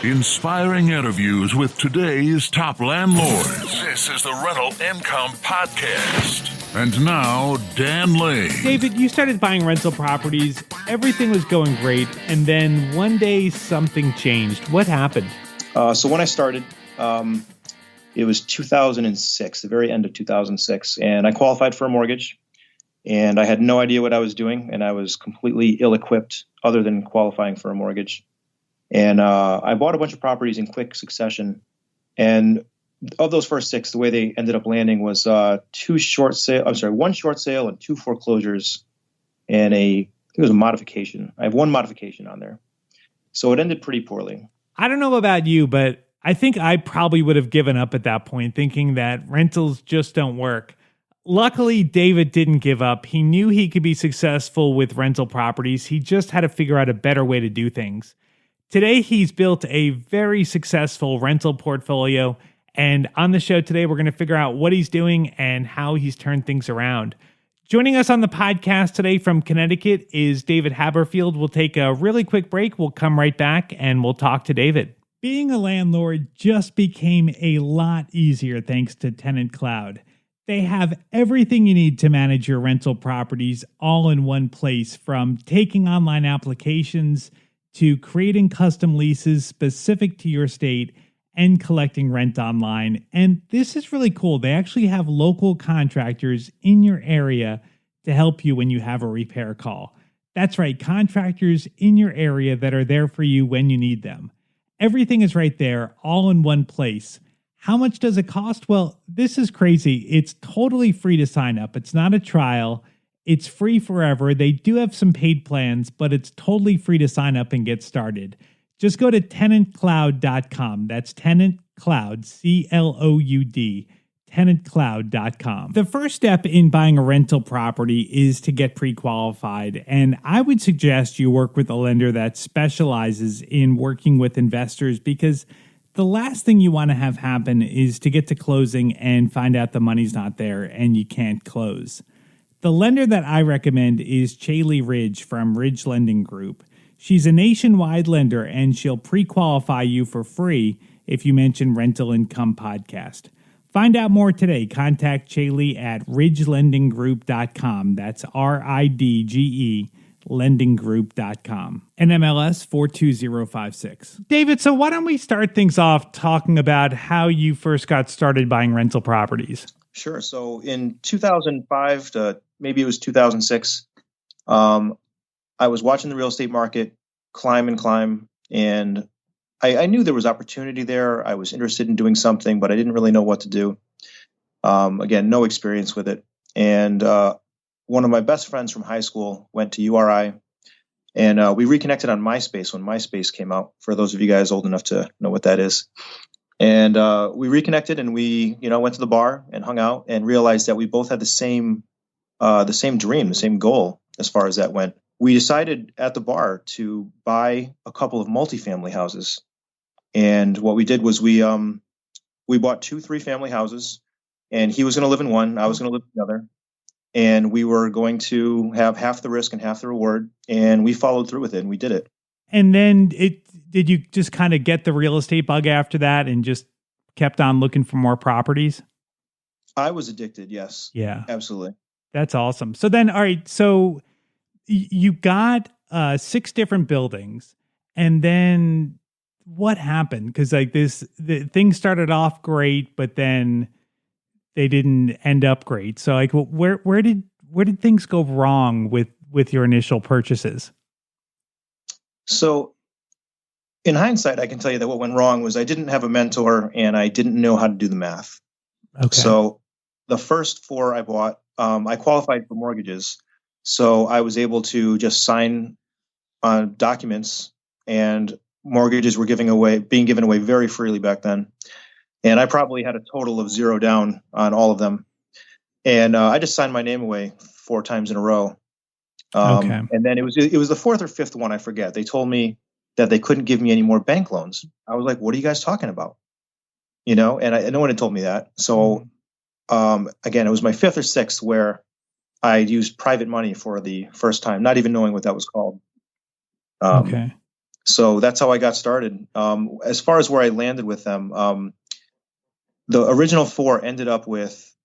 Inspiring interviews with today's top landlords. This is the Rental Income Podcast. And now, Dan Lane. David, you started buying rental properties. Everything was going great. And then one day something changed. What happened? So when I started, it was 2006, the very end of 2006. And I qualified for a mortgage. And I had no idea what I was doing. And I was completely ill-equipped other than qualifying for a mortgage. And I bought a bunch of properties in quick succession. And of those first six, the way they ended up landing was one short sale and two foreclosures and I think it was a modification. I have one modification on there. So it ended pretty poorly. I don't know about you, but I think I probably would have given up at that point, thinking that rentals just don't work. Luckily, David didn't give up. He knew he could be successful with rental properties. He just had to figure out a better way to do things. Today, he's built a very successful rental portfolio, and on the show today, we're going to figure out what he's doing and how he's turned things around. Joining us on the podcast today from Connecticut is David Haberfeld. We'll take a really quick break. We'll come right back, and we'll talk to David. Being a landlord just became a lot easier thanks to Tenant Cloud. They have everything you need to manage your rental properties all in one place, from taking online applications to creating custom leases specific to your state and collecting rent online. And this is really cool. They actually have local contractors in your area to help you when you have a repair call. That's right, contractors in your area that are there for you when you need them. Everything is right there, all in one place. How much does it cost? Well, this is crazy. It's totally free to sign up. It's not a trial. It's free forever. They do have some paid plans, but it's totally free to sign up and get started. Just go to tenantcloud.com. That's tenantcloud, C-L-O-U-D, tenantcloud.com. The first step in buying a rental property is to get pre-qualified, and I would suggest you work with a lender that specializes in working with investors, because the last thing you want to have happen is to get to closing and find out the money's not there and you can't close. The lender that I recommend is Chaley Ridge from Ridge Lending Group. She's a nationwide lender, and she'll pre-qualify you for free if you mention Rental Income Podcast. Find out more today. Contact Chaley at ridgelendinggroup.com. That's R-I-D-G-E, lendinggroup.com. NMLS 42056. David, so why don't we start things off talking about how you first got started buying rental properties? Sure. So in 2005 to maybe it was 2006, I was watching the real estate market climb, and I knew there was opportunity there. I was interested in doing something, but I didn't really know what to do. Again, no experience with it. And one of my best friends from high school went to URI, and we reconnected on MySpace when MySpace came out, for those of you guys old enough to know what that is. And we reconnected, and we, went to the bar and hung out, and realized that we both had the same dream, the same goal as far as that went. We decided at the bar to buy a couple of multifamily houses, and what we did was we bought 2 3-family houses, and he was going to live in one, I was going to live in the other, and we were going to have half the risk and half the reward, and we followed through with it, and we did it. And then did you just kind of get the real estate bug after that and just kept on looking for more properties? I was addicted, yes. Yeah. Absolutely. That's awesome. So then, all right, so you got 6 different buildings, and then what happened? Because things started off great, but then they didn't end up great. So where did things go wrong with your initial purchases? So in hindsight, I can tell you that what went wrong was I didn't have a mentor, and I didn't know how to do the math. Okay. So the first 4 I bought, I qualified for mortgages. So I was able to just sign on documents, and mortgages were being given away very freely back then. And I probably had a total of 0 down on all of them. And I just signed my name away 4 times in a row. Okay. And then it was the 4th or 5th one, I forget. They told me that they couldn't give me any more bank loans. I was like, what are you guys talking about? And no one had told me that. So again, it was my 5th or 6th where I used private money for the first time, not even knowing what that was called. Okay. So that's how I got started. As far as where I landed with them, the original four ended up with,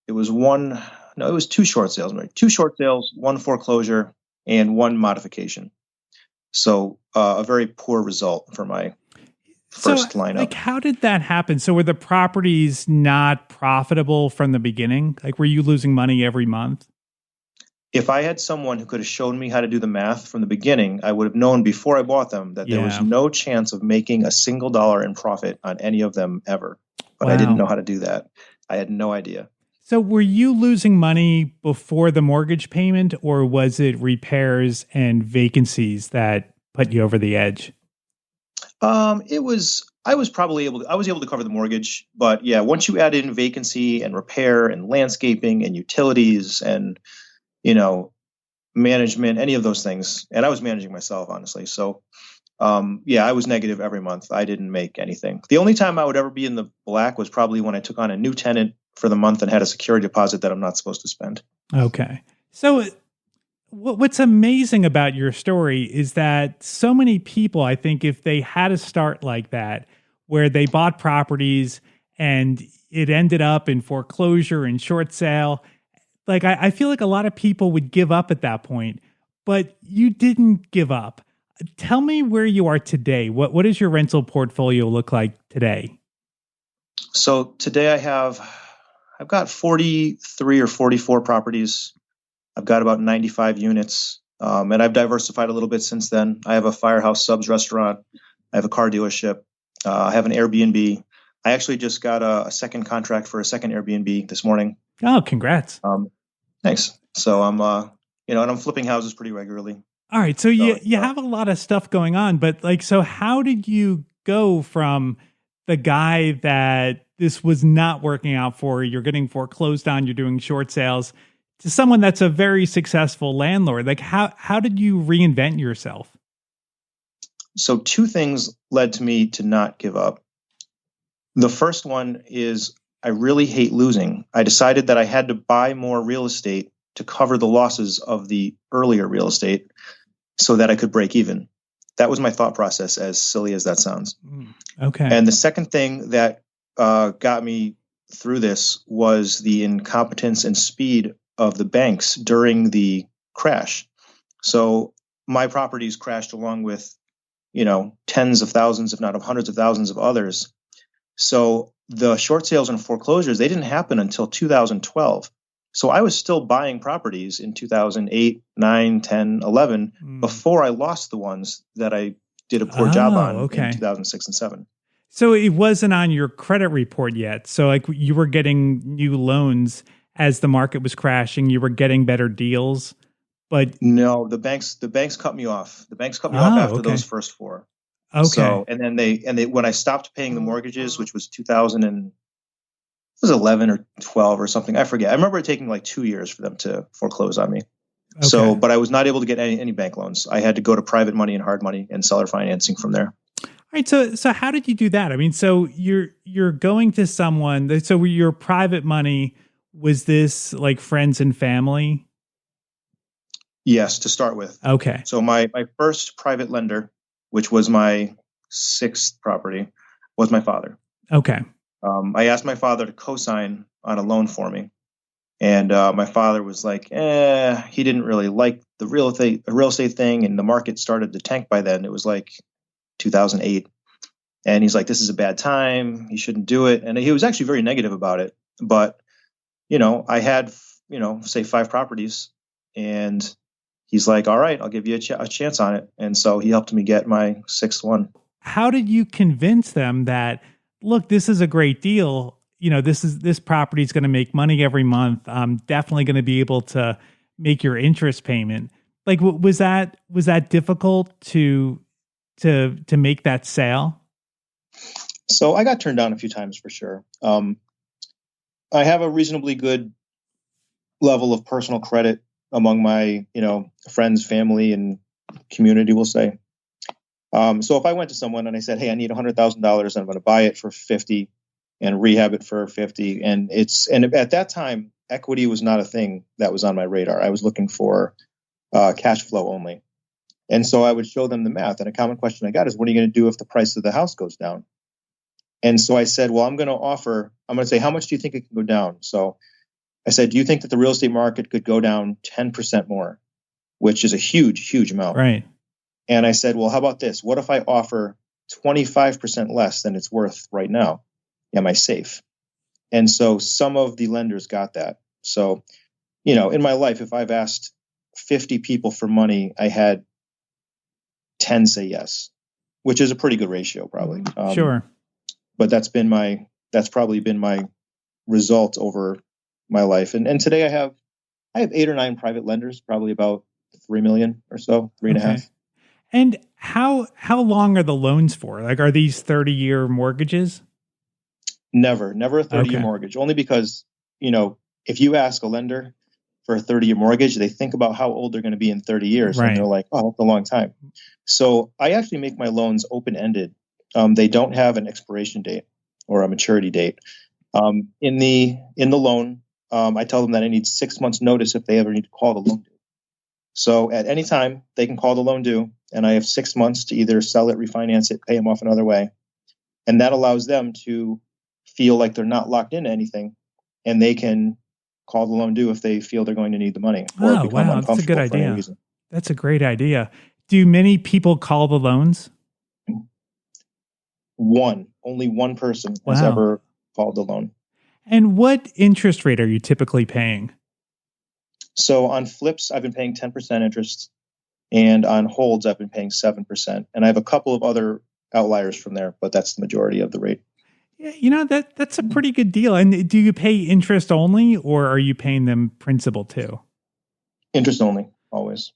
it was two short sales, right? Two short sales, one foreclosure, and one modification. So a very poor result for my first lineup. Like, how did that happen? So were the properties not profitable from the beginning? Like, were you losing money every month? If I had someone who could have shown me how to do the math from the beginning, I would have known before I bought them that there was no chance of making a single dollar in profit on any of them ever. But I didn't know how to do that. I had no idea. So were you losing money before the mortgage payment, or was it repairs and vacancies that put you over the edge? I was able to cover the mortgage, but yeah, once you add in vacancy and repair and landscaping and utilities and, management, any of those things, and I was managing myself, honestly. So, I was negative every month. I didn't make anything. The only time I would ever be in the black was probably when I took on a new tenant for the month and had a security deposit that I'm not supposed to spend. Okay. So what's amazing about your story is that so many people, I think, if they had a start like that, where they bought properties and it ended up in foreclosure and short sale, like I feel like a lot of people would give up at that point, but you didn't give up. Tell me where you are today. What does your rental portfolio look like today? So today I've got 43 or 44 properties. I've got about 95 units, and I've diversified a little bit since then. I have a Firehouse Subs restaurant. I have a car dealership. I have an Airbnb. I actually just got a second contract for a second Airbnb this morning. Oh, congrats. Thanks. So I'm, and I'm flipping houses pretty regularly. All right. So you have a lot of stuff going on, but so how did you go from the guy that this was not working out for, you're getting foreclosed on, you're doing short sales, to someone that's a very successful landlord? Like, how did you reinvent yourself? So two things led to me to not give up. The first one is I really hate losing. I decided that I had to buy more real estate to cover the losses of the earlier real estate so that I could break even. That was my thought process, as silly as that sounds. Okay. And the second thing that got me through this was the incompetence and speed of the banks during the crash. So my properties crashed along with, tens of thousands, if not of hundreds of thousands of others. So the short sales and foreclosures, they didn't happen until 2012. So I was still buying properties in 2008, 9, 10, 11 before I lost the ones that I did a poor job on in 2006 and 7. So it wasn't on your credit report yet. So like you were getting new loans as the market was crashing, you were getting better deals, but no, the banks cut me off. The banks cut me off after those first four. Okay. So, and then they when I stopped paying the mortgages, which was 2011 or 12 or something, I forget. I remember it taking like 2 years for them to foreclose on me. Okay. So, but I was not able to get any bank loans. I had to go to private money and hard money and seller financing from there. All right. So how did you do that? I mean, so you're going to someone. So your private money, was this like friends and family? Yes, to start with. Okay. So my first private lender, which was my sixth property, was my father. Okay. I asked my father to co-sign on a loan for me. And my father was like, he didn't really like the real estate thing. And the market started to tank by then. It was like 2008. And he's like, this is a bad time. You shouldn't do it. And he was actually very negative about it. But, I had, say 5 properties. And he's like, all right, I'll give you a chance on it. And so he helped me get my 6th one. How did you convince them that, look, this is a great deal? This property is going to make money every month. I'm definitely going to be able to make your interest payment. Like, was that difficult to make that sale? So I got turned down a few times for sure. I have a reasonably good level of personal credit among my, friends, family, and community, we'll say. So if I went to someone and I said, hey, I need $100,000 and I'm going to buy it for 50 and rehab it for 50. And at that time, equity was not a thing that was on my radar. I was looking for cash flow only. And so I would show them the math. And a common question I got is, what are you going to do if the price of the house goes down? And so I said, well, I'm going to say, how much do you think it can go down? So I said, do you think that the real estate market could go down 10% more, which is a huge, huge amount? Right. And I said, well, how about this? What if I offer 25% less than it's worth right now? Am I safe? And so some of the lenders got that. So, in my life, if I've asked 50 people for money, I had 10 say yes, which is a pretty good ratio, probably. Sure. But that's probably been my result over my life. And today I have 8 or 9 private lenders, probably about 3 million or so, 3.5. And how long are the loans for? Like, are these 30-year mortgages? Never a 30-year mortgage. Only because, if you ask a lender for a 30-year mortgage, they think about how old they're going to be in 30 years. Right. And they're like, oh, that's a long time. So I actually make my loans open-ended. They don't have an expiration date or a maturity date. In the loan, I tell them that I need 6 months notice if they ever need to call the loan due. So at any time, they can call the loan due, and I have 6 months to either sell it, refinance it, pay them off another way. And that allows them to feel like they're not locked into anything, and they can call the loan due if they feel they're going to need the money or become uncomfortable that's a good for any idea. reason. That's a great idea. Do many people call the loans? Only one person has ever called the loan. And what interest rate are you typically paying? So on flips, I've been paying 10% interest, and on holds, I've been paying 7%. And I have a couple of other outliers from there, but that's the majority of the rate. Yeah, that's a pretty good deal. And do you pay interest only, or are you paying them principal too? Interest only, always.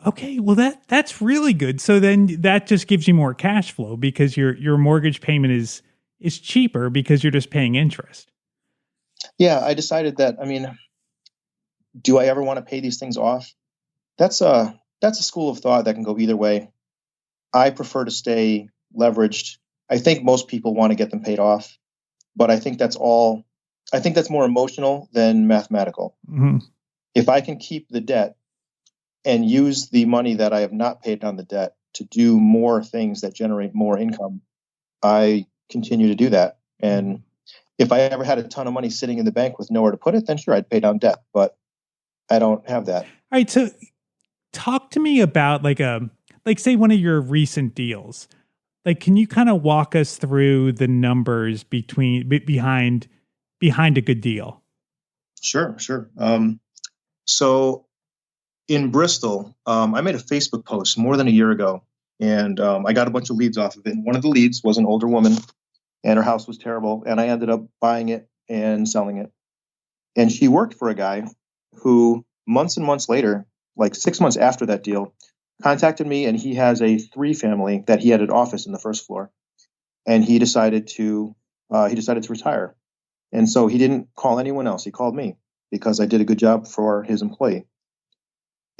Okay, well that's really good. So then that just gives you more cash flow because your mortgage payment is cheaper because you're just paying interest. Yeah, I decided that. Do I ever want to pay these things off? That's a school of thought that can go either way. I prefer to stay leveraged. I think most people want to get them paid off, but I think that's more emotional than mathematical. Mm-hmm. If I can keep the debt and use the money that I have not paid down the debt to do more things that generate more income, I continue to do that. And if I ever had a ton of money sitting in the bank with nowhere to put it, then sure, I'd pay down debt, but I don't have that. All right. So talk to me about like say one of your recent deals. Like, can you kind of walk us through the numbers behind a good deal? Sure. So in Bristol, I made a Facebook post more than a year ago, and I got a bunch of leads off of it. And one of the leads was an older woman, and her house was terrible. And I ended up buying it and selling it. And she worked for a guy who months and months later, like 6 months after that deal, contacted me, and he has a 3-family that he had an office in the first floor, and he decided to retire. And so he didn't call anyone else. He called me because I did a good job for his employee.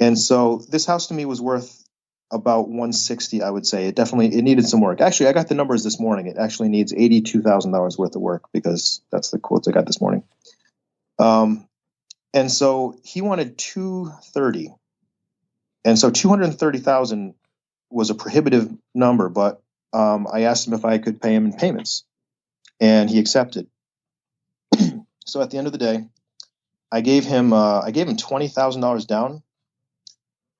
And so this house to me was worth about 160, I would say. It needed some work. Actually, I got the numbers this morning. It actually needs $82,000 worth of work because that's the quotes I got this morning. And so he wanted 230. And so 230,000 was a prohibitive number, but I asked him if I could pay him in payments, and he accepted. So at the end of the day, I gave him $20,000 down,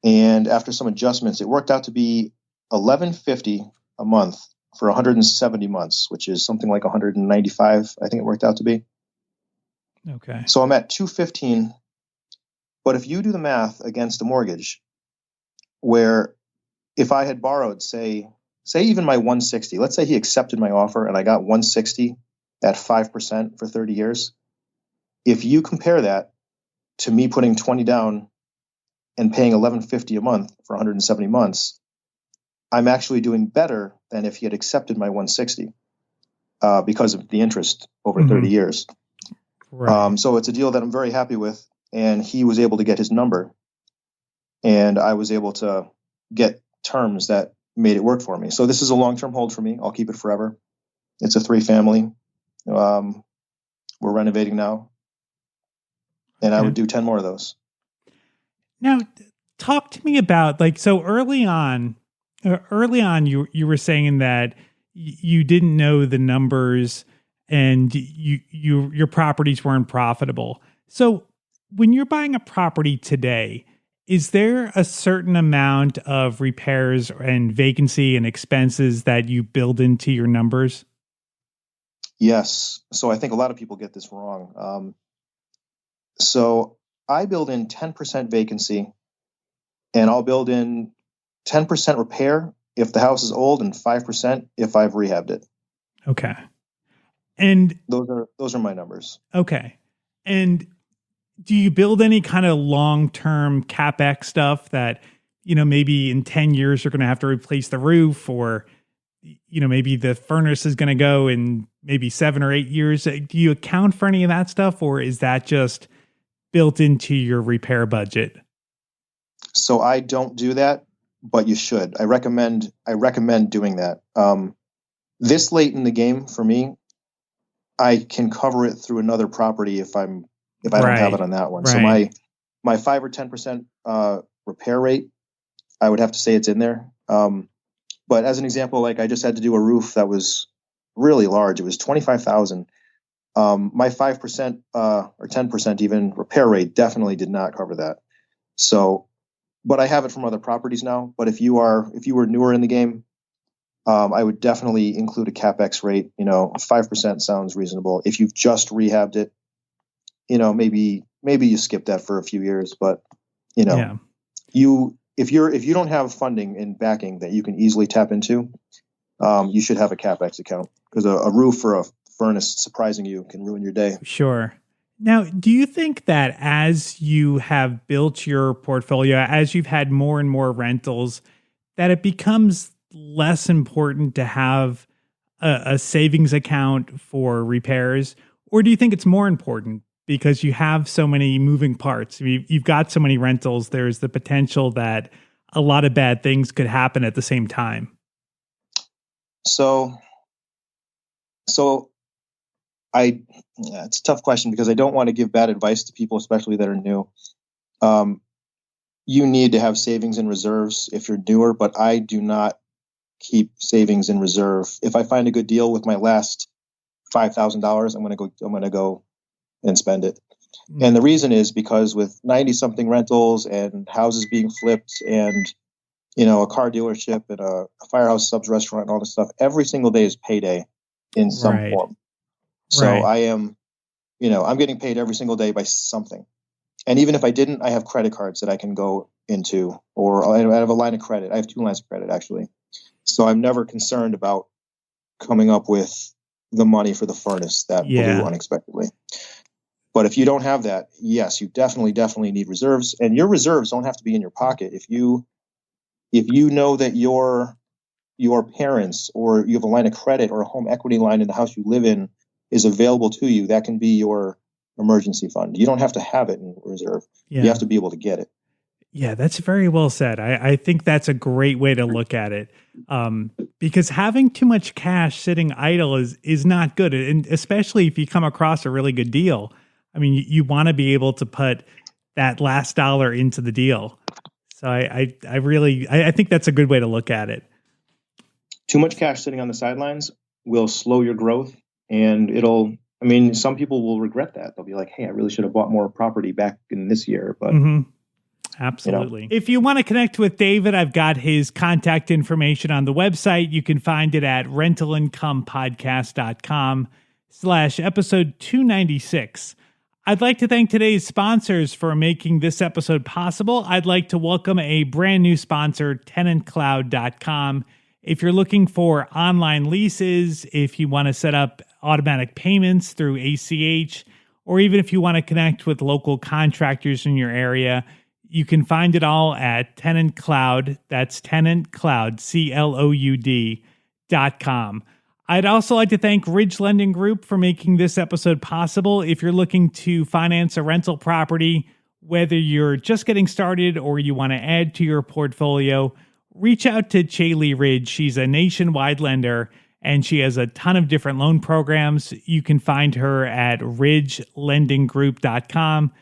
and after some adjustments, it worked out to be $1,150 a month for 170 months, which is something like 195. I think it worked out to be. Okay. So I'm at 215. But if you do the math against a mortgage, where if I had borrowed, say even my 160, let's say he accepted my offer and I got 160 at 5% for 30 years. If you compare that to me putting 20 down and paying $1,150 a month for 170 months, I'm actually doing better than if he had accepted my 160 because of the interest over 30 years. Right. So it's a deal that I'm very happy with, and he was able to get his number, and I was able to get terms that made it work for me. So this is a long-term hold for me. I'll keep it forever. It's a 3-family. We're renovating now, and I would do 10 more of those. Now, talk to me about so early on you were saying that you didn't know the numbers and your properties weren't profitable. So when you're buying a property today, is there a certain amount of repairs and vacancy and expenses that you build into your numbers? Yes. So I think a lot of people get this wrong. So I build in 10% vacancy, and I'll build in 10% repair if the house is old and 5% if I've rehabbed it. Okay. And those are my numbers. Okay. And do you build any kind of long-term Capex stuff that, maybe in 10 years you're going to have to replace the roof, or, maybe the furnace is going to go in maybe 7 or 8 years? Do you account for any of that stuff, or is that just built into your repair budget? So I don't do that, but you should. I recommend doing that. This late in the game for me, I can cover it through another property if I don't have it on that one. Right. So my 5 or 10% repair rate, I would have to say it's in there. But as an example, I just had to do a roof that was really large. It was $25,000. My 5% or 10% even repair rate definitely did not cover that. So, but I have it from other properties now. But if you were newer in the game, I would definitely include a Capex rate. 5% sounds reasonable. If you've just rehabbed it, maybe you skip that for a few years. But if you don't have funding and backing that you can easily tap into, you should have a Capex account, because a roof or a furnace surprising you can ruin your day. Sure. Now, do you think that as you have built your portfolio, as you've had more and more rentals, that it becomes less important to have a savings account for repairs? Or do you think it's more important because you have so many moving parts? You've got so many rentals, there's the potential that a lot of bad things could happen at the same time. So it's a tough question, because I don't want to give bad advice to people, especially that are new. You need to have savings and reserves if you're newer, but I do not keep savings in reserve. If I find a good deal with my last $5,000, I'm going to go and spend it. Mm-hmm. And the reason is because with 90 something rentals and houses being flipped and, a car dealership and a Firehouse Subs restaurant and all this stuff, every single day is payday in some form. So I am, I'm getting paid every single day by something. And even if I didn't, I have credit cards that I can go into, or I have a line of credit. I have 2 lines of credit, actually. So I'm never concerned about coming up with the money for the furnace that blew unexpectedly. But if you don't have that, yes, you definitely need reserves. And your reserves don't have to be in your pocket. If you know that your parents, or you have a line of credit or a home equity line in the house you live in, is available to you, that can be your emergency fund. You don't have to have it in reserve. Yeah. You have to be able to get it. Yeah, that's very well said. I think that's a great way to look at it, because having too much cash sitting idle is not good, and especially if you come across a really good deal. I mean, you want to be able to put that last dollar into the deal. So I think that's a good way to look at it. Too much cash sitting on the sidelines will slow your growth, and some people will regret that. They'll be like, hey, I really should have bought more property back in this year. But Absolutely. If you want to connect with David, I've got his contact information on the website. You can find it at rentalincomepodcast.com/episode 296. I'd like to thank today's sponsors for making this episode possible. I'd like to welcome a brand new sponsor, tenantcloud.com. If you're looking for online leases, if you want to set up automatic payments through ACH, or even if you want to connect with local contractors in your area, you can find it all at Tenant Cloud. That's tenantcloud, CLOUD.com. I'd also like to thank Ridge Lending Group for making this episode possible. If you're looking to finance a rental property, whether you're just getting started or you want to add to your portfolio, reach out to Chaley Ridge. She's a nationwide lender, and she has a ton of different loan programs. You can find her at ridgelendinggroup.com.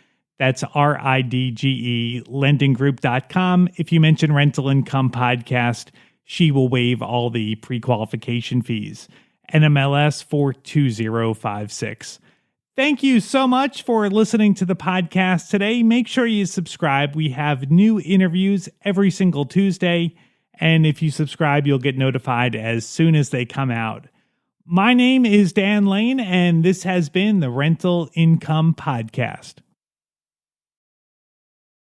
That's RIDGE, lendinggroup.com. If you mention Rental Income Podcast, she will waive all the pre-qualification fees. NMLS 42056. Thank you so much for listening to the podcast today. Make sure you subscribe. We have new interviews every single Tuesday. And if you subscribe, you'll get notified as soon as they come out. My name is Dan Lane, and this has been the Rental Income Podcast.